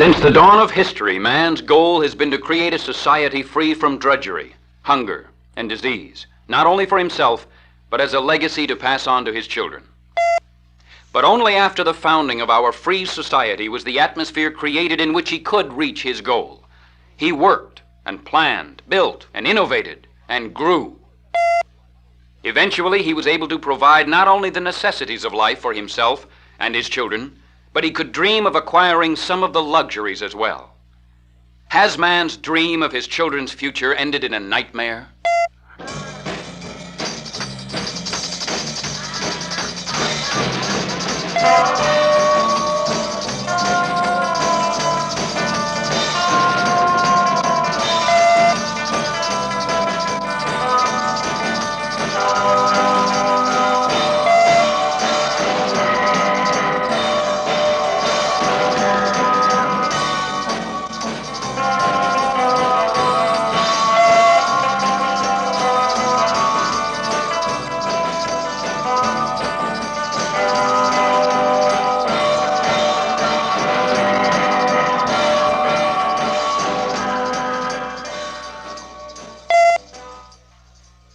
Since the dawn of history, man's goal has been to create a society free from drudgery, hunger, and disease, not only for himself, but as a legacy to pass on to his children. But only after the founding of our free society was the atmosphere created in which he could reach his goal. He worked and planned, built and innovated and grew. Eventually, he was able to provide not only the necessities of life for himself and his children, but he could dream of acquiring some of the luxuries as well. Has man's dream of his children's future ended in a nightmare?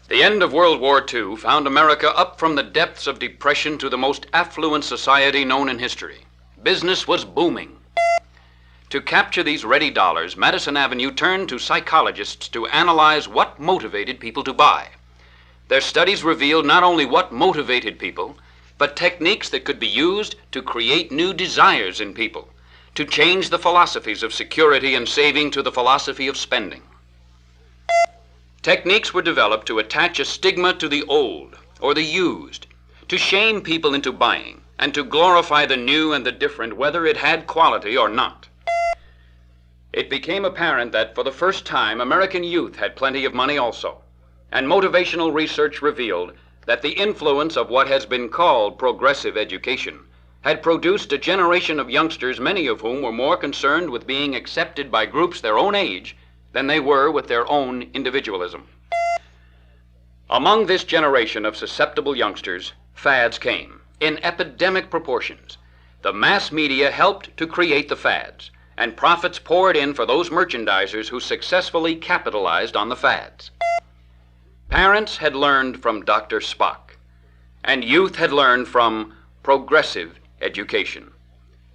The end of World War II found America up from the depths of depression to the most affluent society known in history. Business was booming. To capture these ready dollars, Madison Avenue turned to psychologists to analyze what motivated people to buy. Their studies revealed not only what motivated people, but techniques that could be used to create new desires in people, to change the philosophies of security and saving to the philosophy of spending. Techniques were developed to attach a stigma to the old or the used, to shame people into buying, and to glorify the new and the different, whether it had quality or not. It became apparent that for the first time, American youth had plenty of money also, and motivational research revealed that the influence of what has been called progressive education had produced a generation of youngsters, many of whom were more concerned with being accepted by groups their own age than they were with their own individualism. Among this generation of susceptible youngsters, fads came in epidemic proportions. The mass media helped to create the fads, and profits poured in for those merchandisers who successfully capitalized on the fads. Parents had learned from Dr. Spock, and youth had learned from progressive education.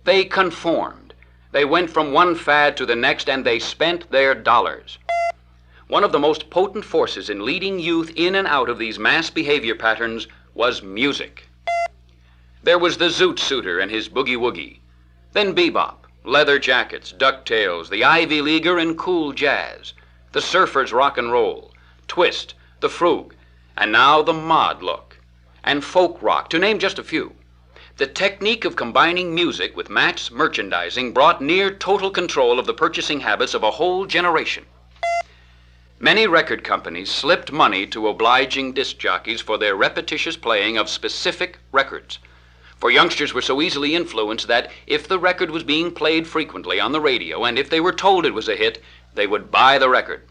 They conformed. They went from one fad to the next, and they spent their dollars. One of the most potent forces in leading youth in and out of these mass behavior patterns was music. There was the zoot suiter and his boogie-woogie, then bebop, leather jackets, ducktails, the Ivy Leaguer and cool jazz, the surfer's rock and roll, twist, the froog, and now the mod look, and folk rock, to name just a few. The technique of combining music with mass merchandising brought near total control of the purchasing habits of a whole generation. Many record companies slipped money to obliging disc jockeys for their repetitious playing of specific records. For youngsters were so easily influenced that if the record was being played frequently on the radio, and if they were told it was a hit, they would buy the record.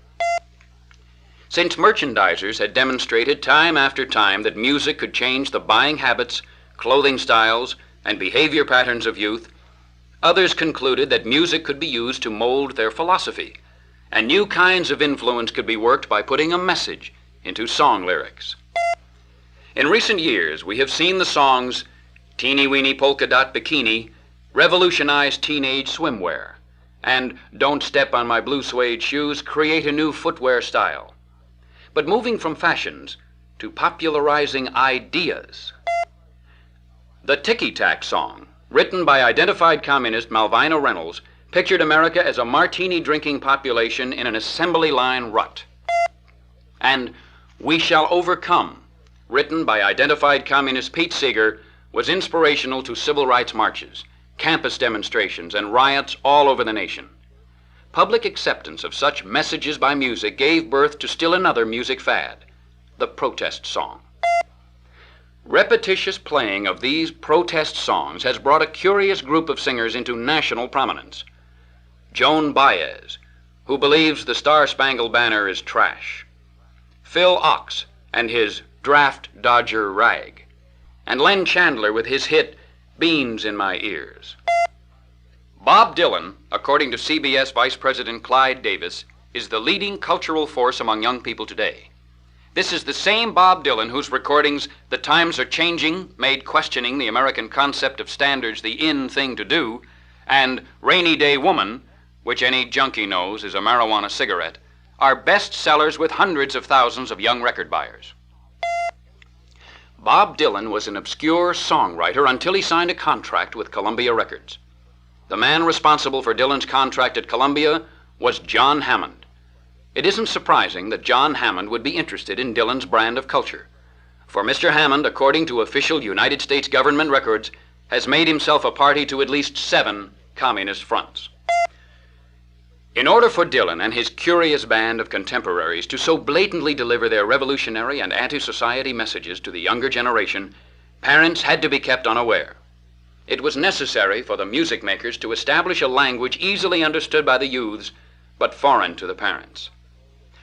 Since merchandisers had demonstrated time after time that music could change the buying habits, clothing styles, and behavior patterns of youth, others concluded that music could be used to mold their philosophy, and new kinds of influence could be worked by putting a message into song lyrics. In recent years, we have seen the songs Teeny Weeny Polka Dot Bikini revolutionize teenage swimwear, and Don't Step on My Blue Suede Shoes create a new footwear style. But moving from fashions to popularizing ideas. The Ticky-Tack song, written by identified communist Malvina Reynolds, pictured America as a martini-drinking population in an assembly line rut. And We Shall Overcome, written by identified communist Pete Seeger, was inspirational to civil rights marches, campus demonstrations, and riots all over the nation. Public acceptance of such messages by music gave birth to still another music fad, the protest song. Repetitious playing of these protest songs has brought a curious group of singers into national prominence. Joan Baez, who believes the Star-Spangled Banner is trash. Phil Ox and his Draft Dodger Rag. And Len Chandler with his hit Beans in My Ears. Bob Dylan, according to CBS Vice President Clyde Davis, is the leading cultural force among young people today. This is the same Bob Dylan whose recordings, "The Times Are Changing," made questioning the American concept of standards the in thing to do, and "Rainy Day Woman," which any junkie knows is a marijuana cigarette, are best sellers with hundreds of thousands of young record buyers. Bob Dylan was an obscure songwriter until he signed a contract with Columbia Records. The man responsible for Dylan's contract at Columbia was John Hammond. It isn't surprising that John Hammond would be interested in Dylan's brand of culture, for Mr. Hammond, according to official United States government records, has made himself a party to at least 7 communist fronts. In order for Dylan and his curious band of contemporaries to so blatantly deliver their revolutionary and anti-society messages to the younger generation, parents had to be kept unaware. It was necessary for the music makers to establish a language easily understood by the youths, but foreign to the parents.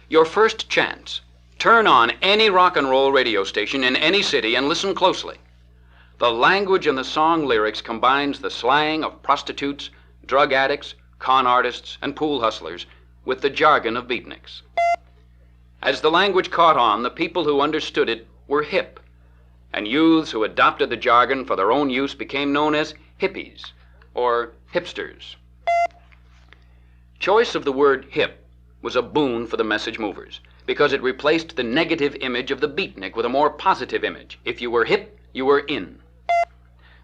Your first chance: turn on any rock and roll radio station in any city and listen closely. The language in the song lyrics combines the slang of prostitutes, drug addicts, con artists, and pool hustlers with the jargon of beatniks. As the language caught on, the people who understood it were hip, and youths who adopted the jargon for their own use became known as hippies or hipsters. Choice of the word hip was a boon for the message movers because it replaced the negative image of the beatnik with a more positive image. If you were hip, you were in.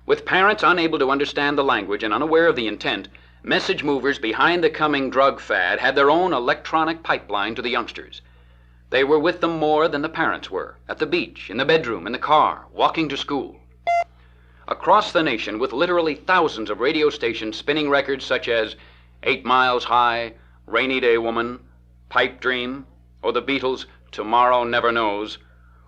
With parents unable to understand the language and unaware of the intent, message movers behind the coming drug fad had their own electronic pipeline to the youngsters. They were with them more than the parents were, at the beach, in the bedroom, in the car, walking to school. Across the nation, with literally thousands of radio stations spinning records such as 8 Miles High, Rainy Day Woman, Pipe Dream, or the Beatles' Tomorrow Never Knows,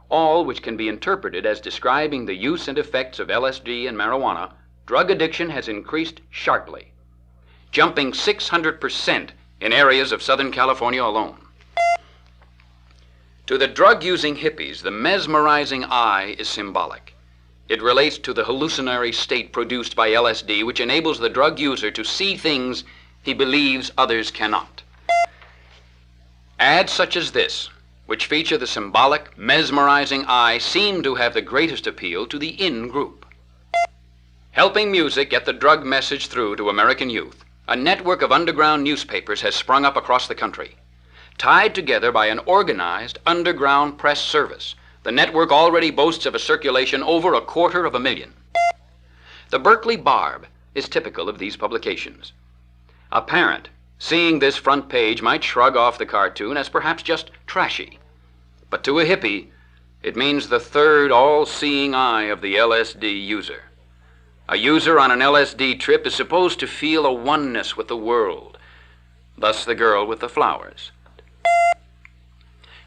all which can be interpreted as describing the use and effects of LSD and marijuana, drug addiction has increased sharply, jumping 600% in areas of Southern California alone. To the drug-using hippies, the mesmerizing eye is symbolic. It relates to the hallucinatory state produced by LSD, which enables the drug user to see things he believes others cannot. Ads such as this, which feature the symbolic, mesmerizing eye, seem to have the greatest appeal to the in group. Helping music get the drug message through to American youth, a network of underground newspapers has sprung up across the country. Tied together by an organized underground press service, the network already boasts of a circulation over 250,000. The Berkeley Barb is typical of these publications. A parent seeing this front page might shrug off the cartoon as perhaps just trashy. But to a hippie, it means the third all-seeing eye of the LSD user. A user on an LSD trip is supposed to feel a oneness with the world, thus the girl with the flowers.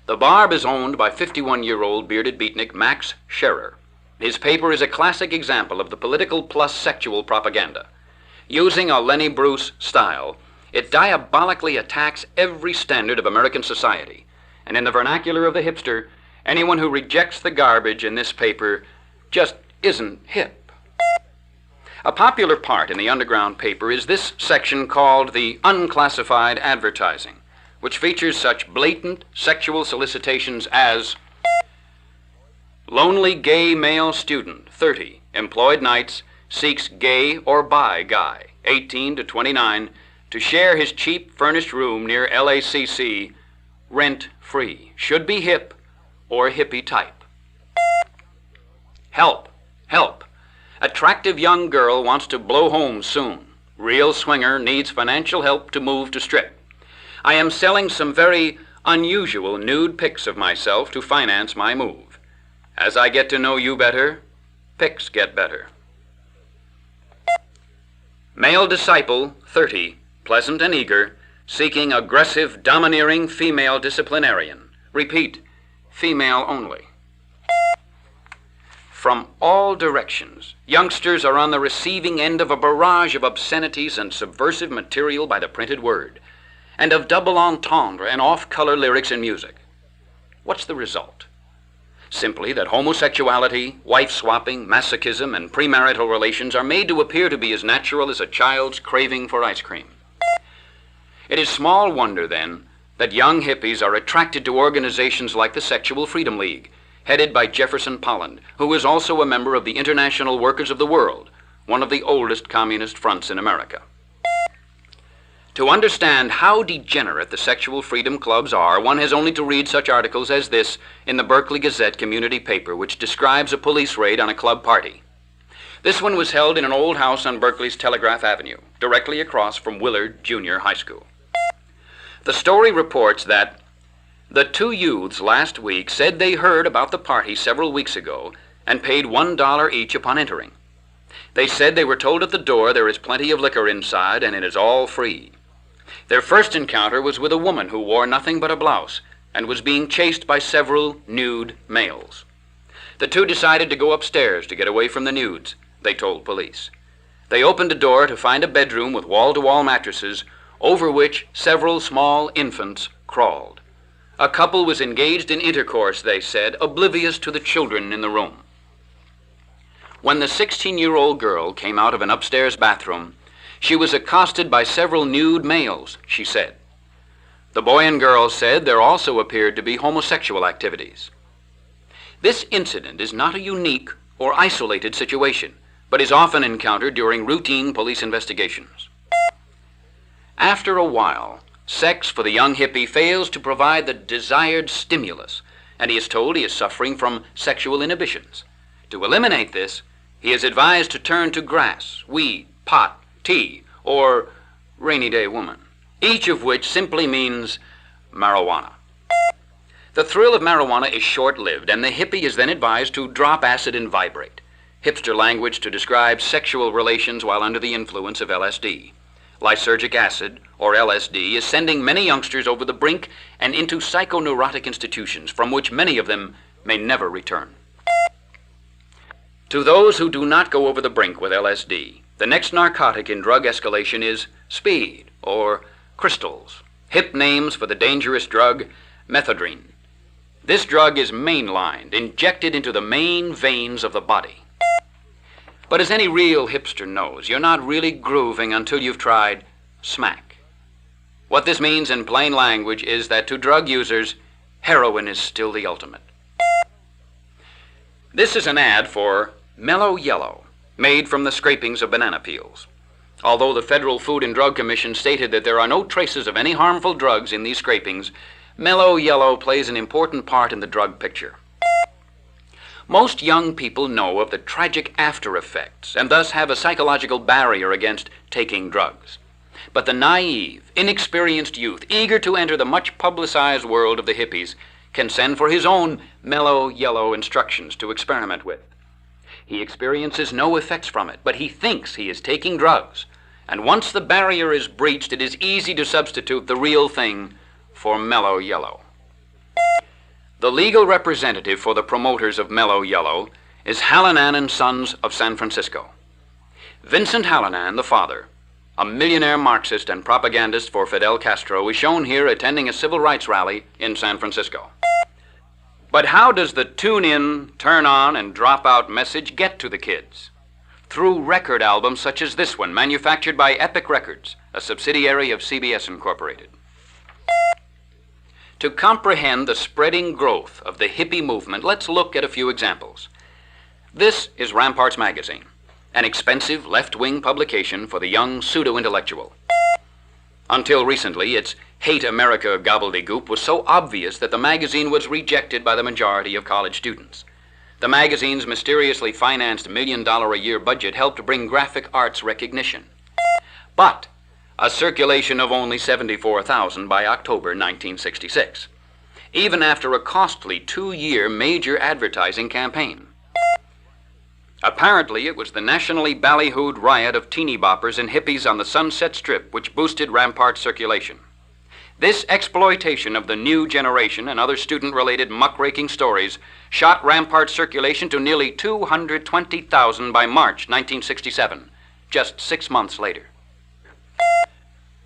The Barb is owned by 51-year-old bearded beatnik Max Scherer. His paper is a classic example of the political plus sexual propaganda. Using a Lenny Bruce style, it diabolically attacks every standard of American society. And in the vernacular of the hipster, anyone who rejects the garbage in this paper just isn't hip. A popular part in the underground paper is this section called the unclassified advertising, which features such blatant sexual solicitations as lonely gay male student, 30, employed nights, seeks gay or bi guy, 18 to 29, to share his cheap furnished room near LACC, rent-free, should be hip or hippie type. Help, help. Attractive young girl wants to blow home soon. Real swinger needs financial help to move to strip. I am selling some very unusual nude pics of myself to finance my move. As I get to know you better, pics get better. Male disciple, 30, pleasant and eager, seeking aggressive, domineering female disciplinarian. Repeat, female only. From all directions, youngsters are on the receiving end of a barrage of obscenities and subversive material by the printed word, and of double entendre and off-color lyrics in music. What's the result? Simply that homosexuality, wife-swapping, masochism, and premarital relations are made to appear to be as natural as a child's craving for ice cream. It is small wonder, then, that young hippies are attracted to organizations like the Sexual Freedom League, headed by Jefferson Polland, who is also a member of the International Workers of the World, one of the oldest communist fronts in America. To understand how degenerate the sexual freedom clubs are, one has only to read such articles as this in the Berkeley Gazette community paper, which describes a police raid on a club party. This one was held in an old house on Berkeley's Telegraph Avenue, directly across from Willard Junior High School. The story reports that the two youths last week said they heard about the party several weeks ago and paid $1 each upon entering. They said they were told at the door there is plenty of liquor inside and it is all free. Their first encounter was with a woman who wore nothing but a blouse and was being chased by several nude males. The two decided to go upstairs to get away from the nudes, they told police. They opened a door to find a bedroom with wall-to-wall mattresses over which several small infants crawled. A couple was engaged in intercourse, they said, oblivious to the children in the room. When the 16-year-old girl came out of an upstairs bathroom, she was accosted by several nude males, she said. The boy and girl said there also appeared to be homosexual activities. This incident is not a unique or isolated situation, but is often encountered during routine police investigations. After a while, sex for the young hippie fails to provide the desired stimulus, and he is told he is suffering from sexual inhibitions. To eliminate this, he is advised to turn to grass, weed, pot, tea, or rainy day woman, each of which simply means marijuana. The thrill of marijuana is short-lived, and the hippie is then advised to drop acid and vibrate, hipster language to describe sexual relations while under the influence of LSD. Lysergic acid, or LSD, is sending many youngsters over the brink and into psychoneurotic institutions from which many of them may never return. To those who do not go over the brink with LSD, the next narcotic in drug escalation is speed, or crystals, hip names for the dangerous drug methadone. This drug is mainlined, injected into the main veins of the body. But as any real hipster knows, you're not really grooving until you've tried smack. What this means in plain language is that to drug users, heroin is still the ultimate. This is an ad for Mellow Yellow, made from the scrapings of banana peels. Although the Federal Food and Drug Commission stated that there are no traces of any harmful drugs in these scrapings, Mellow Yellow plays an important part in the drug picture. Most young people know of the tragic after effects and thus have a psychological barrier against taking drugs. But the naive, inexperienced youth, eager to enter the much publicized world of the hippies, can send for his own Mellow Yellow instructions to experiment with. He experiences no effects from it, but he thinks he is taking drugs. And once the barrier is breached, it is easy to substitute the real thing for Mellow Yellow. The legal representative for the promoters of Mellow Yellow is Hallinan & Sons of San Francisco. Vincent Hallinan, the father, a millionaire Marxist and propagandist for Fidel Castro, is shown here attending a civil rights rally in San Francisco. But how does the tune-in, turn-on, and drop-out message get to the kids? Through record albums such as this one, manufactured by Epic Records, a subsidiary of CBS Incorporated. To comprehend the spreading growth of the hippie movement, let's look at a few examples. This is Ramparts magazine, an expensive left-wing publication for the young pseudo-intellectual. Until recently, its Hate America gobbledygook was so obvious that the magazine was rejected by the majority of college students. The magazine's mysteriously financed $1 million a year budget helped bring graphic arts recognition. But a circulation of only 74,000 by October 1966, even after a costly 2-year major advertising campaign. Apparently, it was the nationally ballyhooed riot of teeny boppers and hippies on the Sunset Strip which boosted Rampart's circulation. This exploitation of the new generation and other student-related muckraking stories shot Rampart's circulation to nearly 220,000 by March 1967, just 6 months later.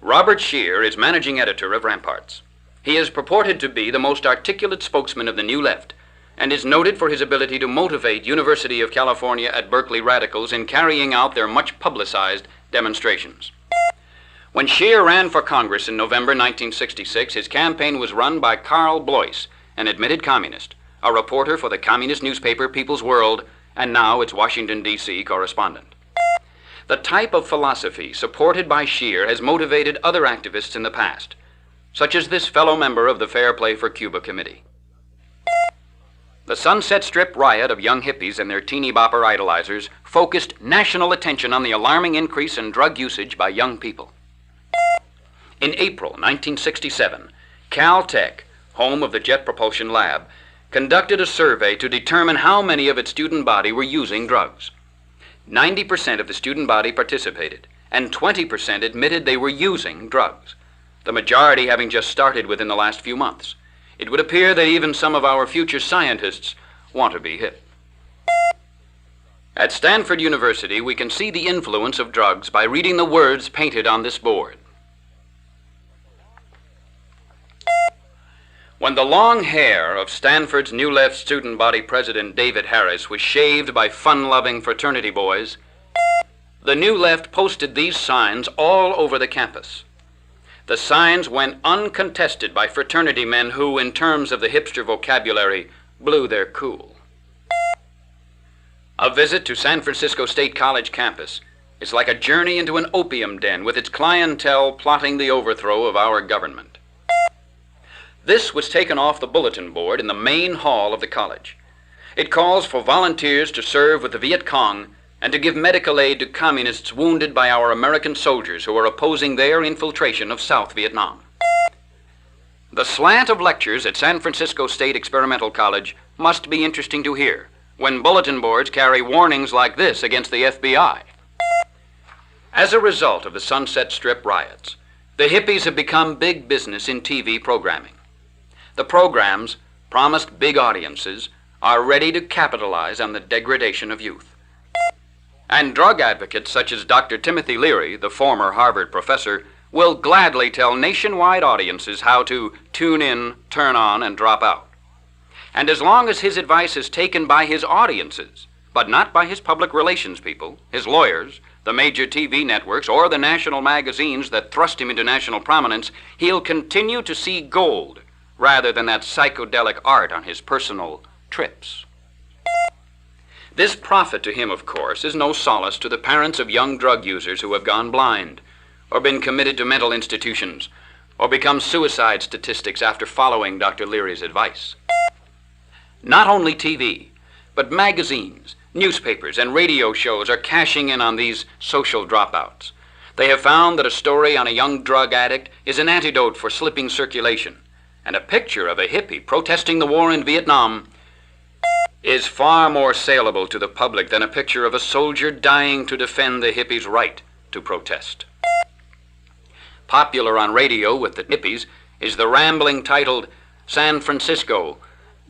Robert Scheer is managing editor of Ramparts. He is purported to be the most articulate spokesman of the New Left, and is noted for his ability to motivate University of California at Berkeley radicals in carrying out their much publicized demonstrations. When Scheer ran for Congress in November 1966, his campaign was run by Carl Blois, an admitted communist, a reporter for the communist newspaper People's World, and now its Washington, D.C. correspondent. The type of philosophy supported by Scheer has motivated other activists in the past, such as this fellow member of the Fair Play for Cuba Committee. The Sunset Strip riot of young hippies and their teeny bopper idolizers focused national attention on the alarming increase in drug usage by young people. In April 1967, Caltech, home of the Jet Propulsion Lab, conducted a survey to determine how many of its student body were using drugs. 90% of the student body participated, and 20% admitted they were using drugs, the majority having just started within the last few months. It would appear that even some of our future scientists want to be hip. At Stanford University, we can see the influence of drugs by reading the words painted on this board. When the long hair of Stanford's New Left student body president David Harris was shaved by fun-loving fraternity boys, the New Left posted these signs all over the campus. The signs went uncontested by fraternity men who, in terms of the hipster vocabulary, blew their cool. A visit to San Francisco State College campus is like a journey into an opium den with its clientele plotting the overthrow of our government. This was taken off the bulletin board in the main hall of the college. It calls for volunteers to serve with the Viet Cong and to give medical aid to communists wounded by our American soldiers who are opposing their infiltration of South Vietnam. The slant of lectures at San Francisco State Experimental College must be interesting to hear when bulletin boards carry warnings like this against the FBI. As a result of the Sunset Strip riots, the hippies have become big business in TV programming. The programs, promised big audiences, are ready to capitalize on the degradation of youth. And drug advocates such as Dr. Timothy Leary, the former Harvard professor, will gladly tell nationwide audiences how to tune in, turn on, and drop out. And as long as his advice is taken by his audiences, but not by his public relations people, his lawyers, the major TV networks, or the national magazines that thrust him into national prominence, he'll continue to see gold rather than that psychedelic art on his personal trips. This profit to him, of course, is no solace to the parents of young drug users who have gone blind, or been committed to mental institutions, or become suicide statistics after following Dr. Leary's advice. Not only TV, but magazines, newspapers, and radio shows are cashing in on these social dropouts. They have found that a story on a young drug addict is an antidote for slipping circulation, and a picture of a hippie protesting the war in Vietnam is far more saleable to the public than a picture of a soldier dying to defend the hippie's right to protest. Popular on radio with the hippies is the rambling titled, "San Francisco,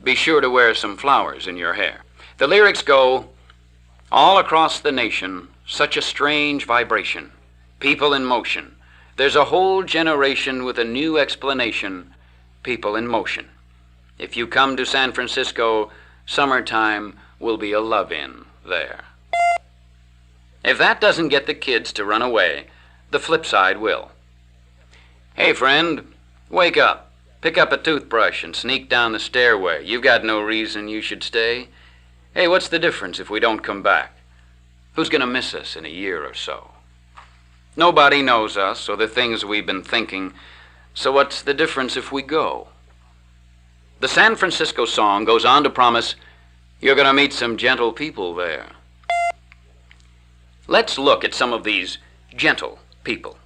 be sure to wear some flowers in your hair." The lyrics go, "All across the nation, such a strange vibration, people in motion. There's a whole generation with a new explanation, people in motion. If you come to San Francisco, summertime will be a love-in there." If that doesn't get the kids to run away, the flip side will. "Hey, friend, wake up. Pick up a toothbrush and sneak down the stairway. You've got no reason you should stay. Hey, what's the difference if we don't come back? Who's going to miss us in a year or so? Nobody knows us or the things we've been thinking, so what's the difference if we go?" The San Francisco song goes on to promise, "You're going to meet some gentle people there." Let's look at some of these gentle people.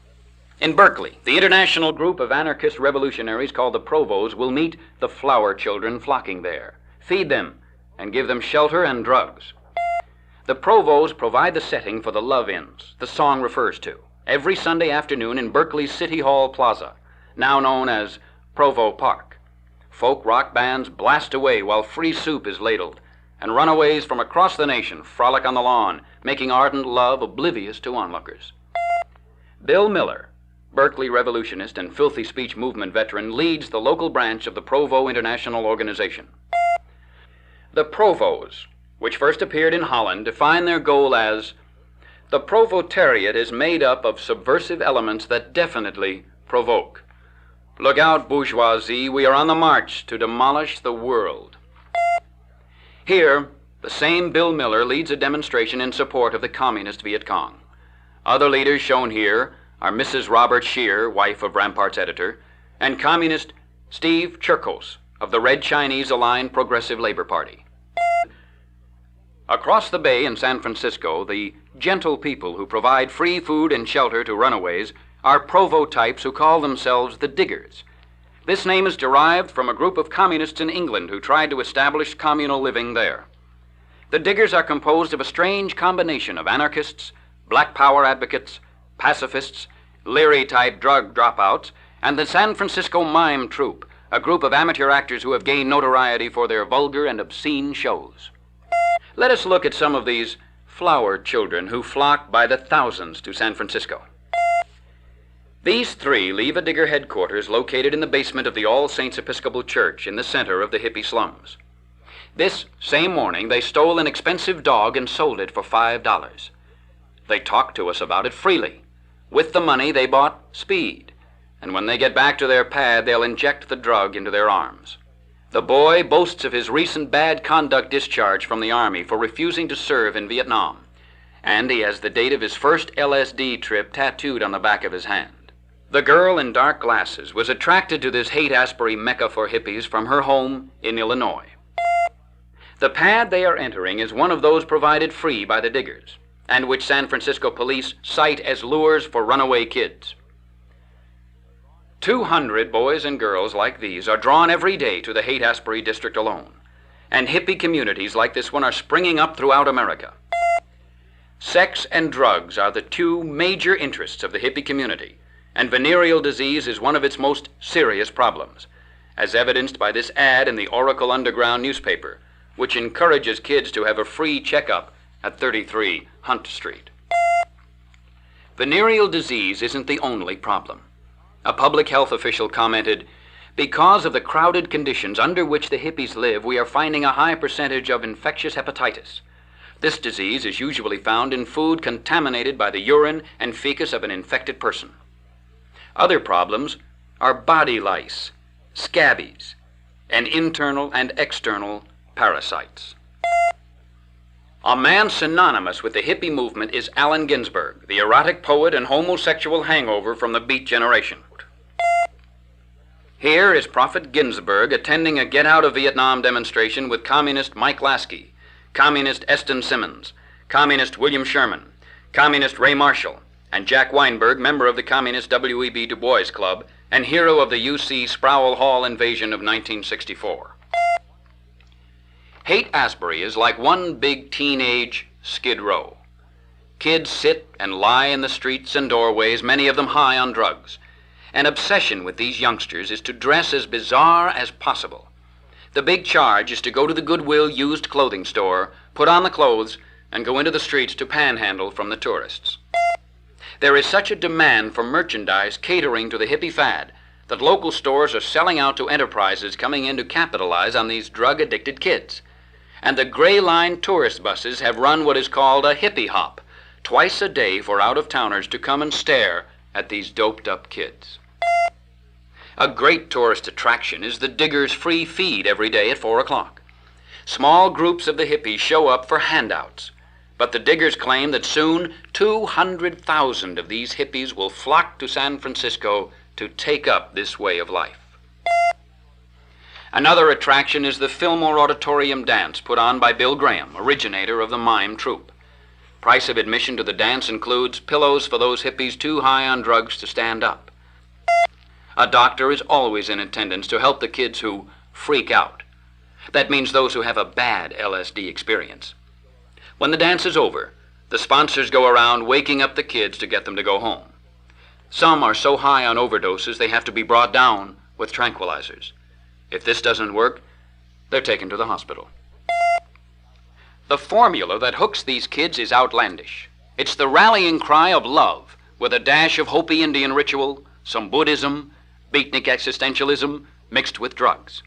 In Berkeley, the international group of anarchist revolutionaries called the Provos will meet the flower children flocking there, feed them, and give them shelter and drugs. The Provos provide the setting for the love-ins the song refers to, every Sunday afternoon in Berkeley's City Hall Plaza, now known as Provo Park. Folk rock bands blast away while free soup is ladled, and runaways from across the nation frolic on the lawn, making ardent love oblivious to onlookers. Bill Miller, Berkeley revolutionist and filthy speech movement veteran, leads the local branch of the Provo International Organization. The Provos, which first appeared in Holland, define their goal as the Provotariat is made up of subversive elements that definitely provoke. Look out, bourgeoisie, we are on the march to demolish the world. Here, the same Bill Miller leads a demonstration in support of the communist Viet Cong. Other leaders shown here are Mrs. Robert Scheer, wife of Rampart's editor, and communist Steve Cherkos of the Red Chinese Aligned Progressive Labor Party. Across the bay in San Francisco, the gentle people who provide free food and shelter to runaways are prototypes who call themselves the Diggers. This name is derived from a group of communists in England who tried to establish communal living there. The Diggers are composed of a strange combination of anarchists, black power advocates, pacifists, Leary-type drug dropouts, and the San Francisco Mime Troupe, a group of amateur actors who have gained notoriety for their vulgar and obscene shows. Let us look at some of these flower children who flock by the thousands to San Francisco. These three leave a Digger headquarters located in the basement of the All Saints Episcopal Church in the center of the hippie slums. This same morning, they stole an expensive dog and sold it for $5. They talked to us about it freely. With the money, they bought speed, and when they get back to their pad, they'll inject the drug into their arms. The boy boasts of his recent bad conduct discharge from the Army for refusing to serve in Vietnam, and he has the date of his first LSD trip tattooed on the back of his hand. The girl in dark glasses was attracted to this Haight-Ashbury mecca for hippies from her home in Illinois. The pad they are entering is one of those provided free by the Diggers, and which San Francisco police cite as lures for runaway kids. 200 boys and girls like these are drawn every day to the Haight-Ashbury district alone, and hippie communities like this one are springing up throughout America. Sex and drugs are the two major interests of the hippie community, and venereal disease is one of its most serious problems, as evidenced by this ad in the Oracle Underground newspaper, which encourages kids to have a free checkup at 33 Hunt Street. Venereal disease isn't the only problem. A public health official commented, "Because of the crowded conditions under which the hippies live, we are finding a high percentage of infectious hepatitis. This disease is usually found in food contaminated by the urine and fecus of an infected person. Other problems are body lice, scabies, and internal and external parasites." A man synonymous with the hippie movement is Allen Ginsberg, the erotic poet and homosexual hangover from the Beat generation. Here is Prophet Ginsberg attending a Get Out of Vietnam demonstration with communist Mike Lasky, communist Eston Simmons, communist William Sherman, communist Ray Marshall, and Jack Weinberg, member of the communist W.E.B. Du Bois Club and hero of the U.C. Sproul Hall invasion of 1964. Haight-Ashbury is like one big teenage Skid Row. Kids sit and lie in the streets and doorways, many of them high on drugs. An obsession with these youngsters is to dress as bizarre as possible. The big charge is to go to the Goodwill used clothing store, put on the clothes, and go into the streets to panhandle from the tourists. There is such a demand for merchandise catering to the hippie fad that local stores are selling out to enterprises coming in to capitalize on these drug-addicted kids. And the Gray Line tourist buses have run what is called a hippie hop, twice a day for out-of-towners to come and stare at these doped-up kids. A great tourist attraction is the Diggers' free feed every day at 4 o'clock. Small groups of the hippies show up for handouts, but the Diggers claim that soon 200,000 of these hippies will flock to San Francisco to take up this way of life. Another attraction is the Fillmore Auditorium dance put on by Bill Graham, originator of the Mime Troupe. Price of admission to the dance includes pillows for those hippies too high on drugs to stand up. A doctor is always in attendance to help the kids who freak out. That means those who have a bad LSD experience. When the dance is over, the sponsors go around waking up the kids to get them to go home. Some are so high on overdoses they have to be brought down with tranquilizers. If this doesn't work, they're taken to the hospital. The formula that hooks these kids is outlandish. It's the rallying cry of love with a dash of Hopi Indian ritual, some Buddhism, beatnik existentialism mixed with drugs.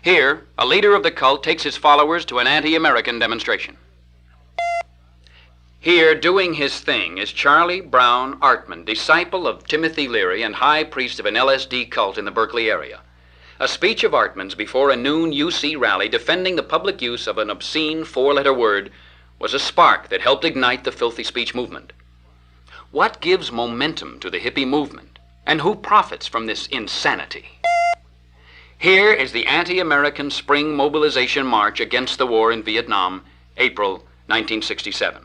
Here, a leader of the cult takes his followers to an anti-American demonstration. Here, doing his thing, is Charlie Brown Artman, disciple of Timothy Leary and high priest of an LSD cult in the Berkeley area. A speech of Artman's before a noon UC rally defending the public use of an obscene four-letter word was a spark that helped ignite the filthy speech movement. What gives momentum to the hippie movement, and who profits from this insanity? Here is the anti-American Spring Mobilization March against the war in Vietnam, April 1967.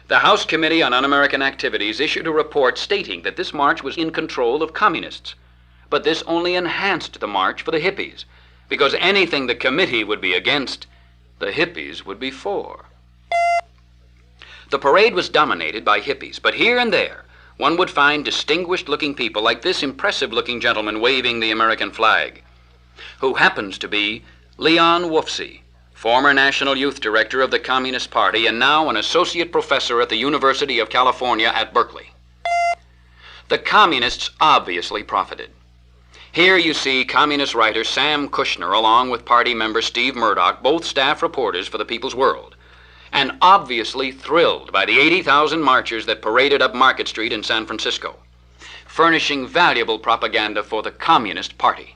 The House Committee on Un-American Activities issued a report stating that this march was in control of communists. But this only enhanced the march for the hippies, because anything the committee would be against, the hippies would be for. The parade was dominated by hippies, but here and there, one would find distinguished-looking people like this impressive-looking gentleman waving the American flag, who happens to be Leon Wolfsey, former National Youth Director of the Communist Party and now an associate professor at the University of California at Berkeley. The communists obviously profited. Here you see communist writer Sam Kushner along with party member Steve Murdoch, both staff reporters for the People's World, and obviously thrilled by the 80,000 marchers that paraded up Market Street in San Francisco, furnishing valuable propaganda for the Communist Party.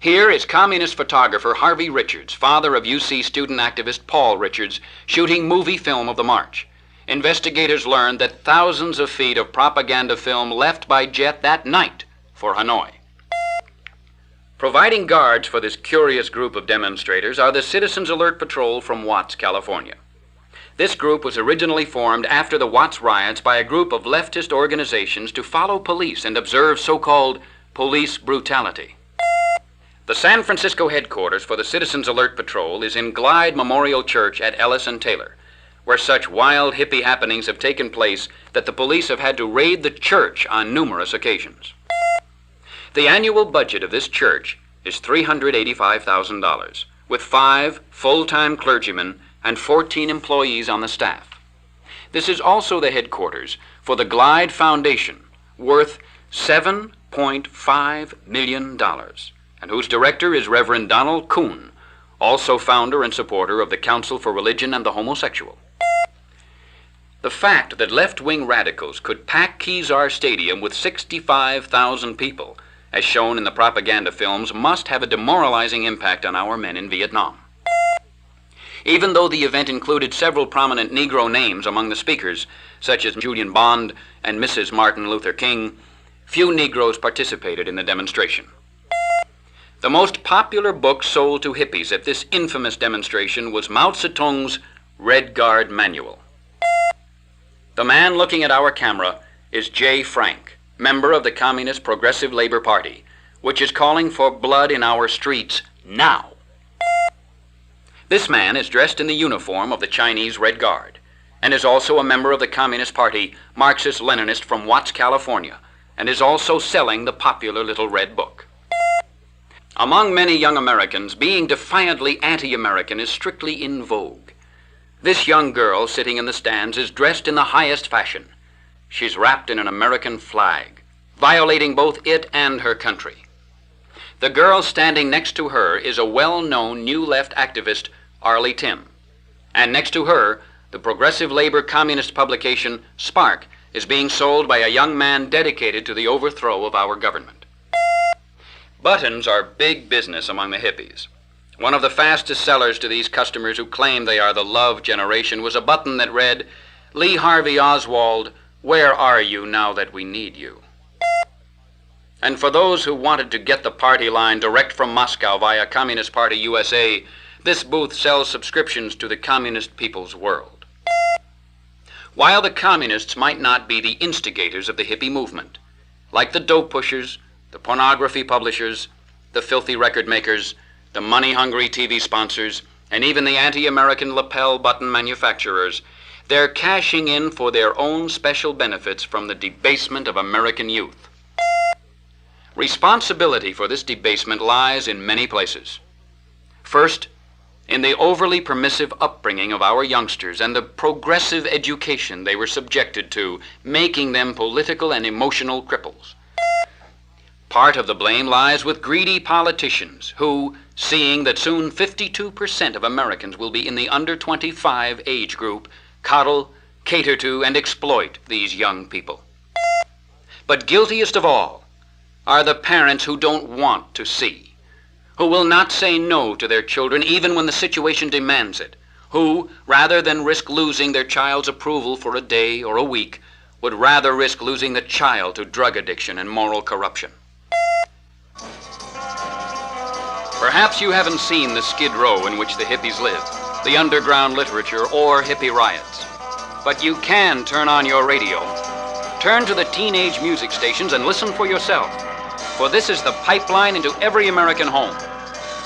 Here is communist photographer Harvey Richards, father of UC student activist Paul Richards, shooting movie film of the march. Investigators learned that thousands of feet of propaganda film left by jet that night for Hanoi. Providing guards for this curious group of demonstrators are the Citizens Alert Patrol from Watts, California. This group was originally formed after the Watts riots by a group of leftist organizations to follow police and observe so-called police brutality. The San Francisco headquarters for the Citizens Alert Patrol is in Glide Memorial Church at Ellis and Taylor, where such wild hippie happenings have taken place that the police have had to raid the church on numerous occasions. The annual budget of this church is $385,000, with 5 full-time clergymen and 14 employees on the staff. This is also the headquarters for the Glide Foundation, worth $7.5 million, and whose director is Reverend Donald Kuhn, also founder and supporter of the Council for Religion and the Homosexual. The fact that left-wing radicals could pack Kezar Stadium with 65,000 people, as shown in the propaganda films, must have a demoralizing impact on our men in Vietnam. Even though the event included several prominent Negro names among the speakers, such as Julian Bond and Mrs. Martin Luther King, few Negroes participated in the demonstration. The most popular book sold to hippies at this infamous demonstration was Mao Zedong's Red Guard Manual. The man looking at our camera is J. Frank, member of the Communist Progressive Labor Party, which is calling for blood in our streets now. This man is dressed in the uniform of the Chinese Red Guard and is also a member of the Communist Party, Marxist-Leninist from Watts, California, and is also selling the popular little red book. Among many young Americans, being defiantly anti-American is strictly in vogue. This young girl sitting in the stands is dressed in the highest fashion. She's wrapped in an American flag, violating both it and her country. The girl standing next to her is a well-known New Left activist, Arlie Tim. And next to her, the progressive labor communist publication, Spark, is being sold by a young man dedicated to the overthrow of our government. Buttons are big business among the hippies. One of the fastest sellers to these customers who claim they are the love generation was a button that read, "Lee Harvey Oswald, where are you now that we need you?" And for those who wanted to get the party line direct from Moscow via Communist Party USA, this booth sells subscriptions to the Communist People's World. While the communists might not be the instigators of the hippie movement, like the dope pushers, the pornography publishers, the filthy record makers, the money-hungry TV sponsors, and even the anti-American lapel button manufacturers, they're cashing in for their own special benefits from the debasement of American youth. Responsibility for this debasement lies in many places. First, in the overly permissive upbringing of our youngsters and the progressive education they were subjected to, making them political and emotional cripples. Part of the blame lies with greedy politicians who, seeing that soon 52% of Americans will be in the under 25 age group, coddle, cater to, and exploit these young people. But guiltiest of all are the parents who don't want to see, who will not say no to their children even when the situation demands it, who, rather than risk losing their child's approval for a day or a week, would rather risk losing the child to drug addiction and moral corruption. Perhaps you haven't seen the Skid Row in which the hippies lived, the underground literature, or hippie riots. But you can turn on your radio, turn to the teenage music stations and listen for yourself. For this is the pipeline into every American home.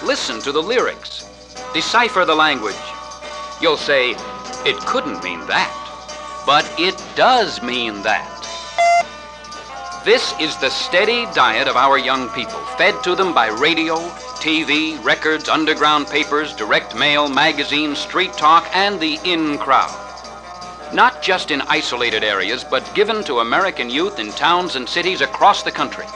Listen to the lyrics. Decipher the language. You'll say, it couldn't mean that. But it does mean that. This is the steady diet of our young people, fed to them by radio, TV, records, underground papers, direct mail, magazines, street talk, and the in crowd. Not just in isolated areas, but given to American youth in towns and cities across the country.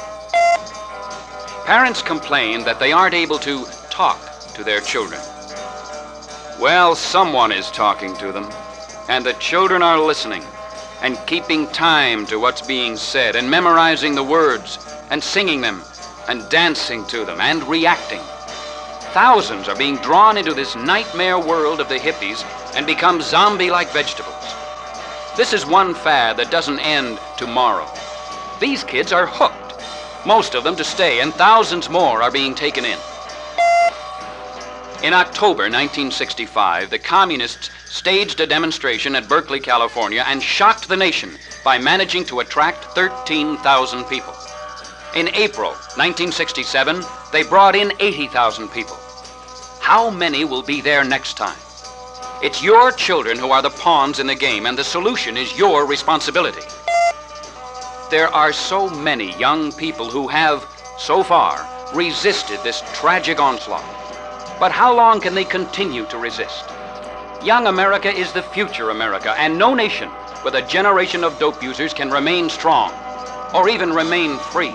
Parents complain that they aren't able to talk to their children. Well, someone is talking to them, and the children are listening and keeping time to what's being said and memorizing the words and singing them and dancing to them and reacting. Thousands are being drawn into this nightmare world of the hippies and become zombie-like vegetables. This is one fad that doesn't end tomorrow. These kids are hooked, most of them to stay, and thousands more are being taken in. In October 1965, the communists staged a demonstration at Berkeley, California, and shocked the nation by managing to attract 13,000 people. In April 1967, they brought in 80,000 people. How many will be there next time? It's your children who are the pawns in the game, and the solution is your responsibility. There are so many young people who have, so far, resisted this tragic onslaught. But how long can they continue to resist? Young America is the future America, and no nation with a generation of dope users can remain strong or even remain free.